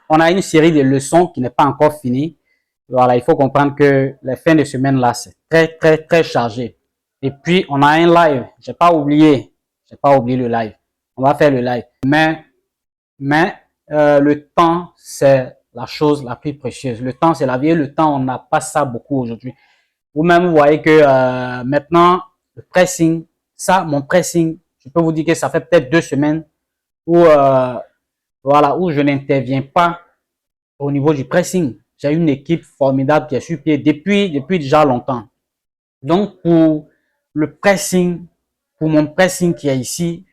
on a une série de leçons qui n'est pas encore finie. Voilà, il faut comprendre que les fins de semaine là, c'est très chargé. Et puis, on a un live. J'ai pas oublié le live. On va faire le live. Mais le temps, c'est la chose la plus précieuse. Le temps, c'est la vie. Le temps, on n'a pas ça beaucoup aujourd'hui. Vous-même, vous voyez que maintenant, le pressing, ça, mon pressing, je peux vous dire que ça fait peut-être 2 semaines où, voilà, où je n'interviens pas au niveau du pressing. J'ai une équipe formidable qui est sur pied depuis déjà longtemps. Donc, pour le pressing, pour mon pressing qui est ici,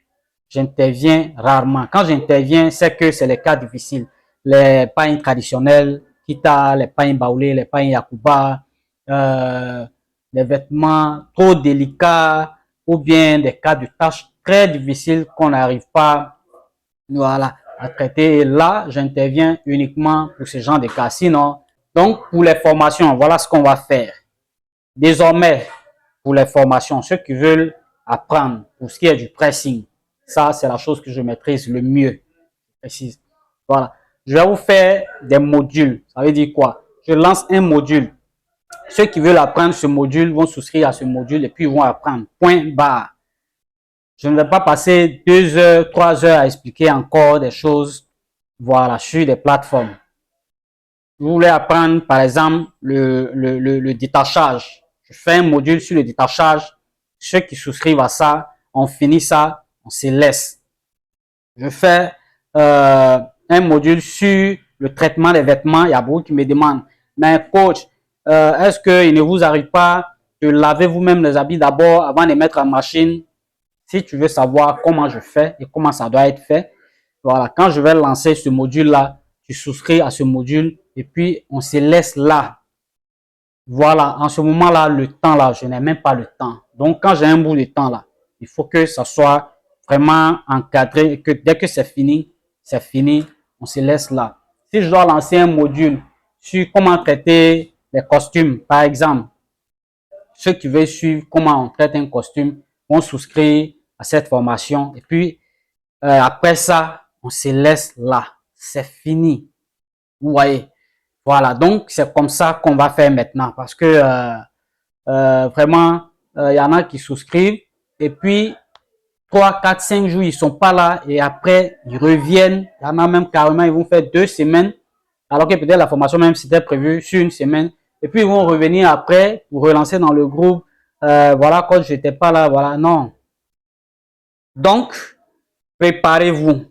j'interviens rarement. Quand j'interviens, c'est que c'est les cas difficiles. Les pains traditionnels, kita, les pains baoulés, les pains yakuba, les vêtements trop délicats ou bien des cas de tâches très difficiles qu'on n'arrive pas, voilà, à traiter. Et là, j'interviens uniquement pour ce genre de cas. Sinon, donc, pour les formations, voilà ce qu'on va faire. Désormais, pour les formations, ceux qui veulent apprendre pour ce qui est du pressing, ça, c'est la chose que je maîtrise le mieux. Précise. Voilà. Je vais vous faire des modules. Ça veut dire quoi? Je lance un module. Ceux qui veulent apprendre ce module vont souscrire à ce module et puis ils vont apprendre. Point barre. Je ne vais pas passer 2 heures, 3 heures à expliquer encore des choses, voilà, sur des plateformes. Vous voulez apprendre, par exemple, le détachage. Je fais un module sur le détachage. Ceux qui souscrivent à ça, on finit ça, on se laisse. Je fais un module sur le traitement des vêtements. Il y a beaucoup qui me demandent, mais coach, est-ce qu'il ne vous arrive pas de laver vous-même les habits d'abord avant de les mettre en machine? Si tu veux savoir comment je fais et comment ça doit être fait, voilà, quand je vais lancer ce module-là, tu souscris à ce module et puis on se laisse là. Voilà, en ce moment-là, le temps là, je n'ai même pas le temps. Donc, quand j'ai un bout de temps là, il faut que ça soit vraiment encadré et que dès que c'est fini, on se laisse là. Si je dois lancer un module sur comment traiter les costumes, par exemple, ceux qui veulent suivre comment on traite un costume vont souscrire à cette formation et puis après ça, on se laisse là. C'est fini. Vous voyez. Voilà, donc c'est comme ça qu'on va faire maintenant parce que vraiment, y en a qui souscrivent et puis 3, 4, 5 jours, ils sont pas là et après, ils reviennent. Il y en a même carrément, ils vont faire 2 semaines alors que peut-être la formation même c'était prévu sur 1 semaine et puis ils vont revenir après pour relancer dans le groupe. Voilà, quand j'étais pas là, voilà, non. Donc, préparez-vous.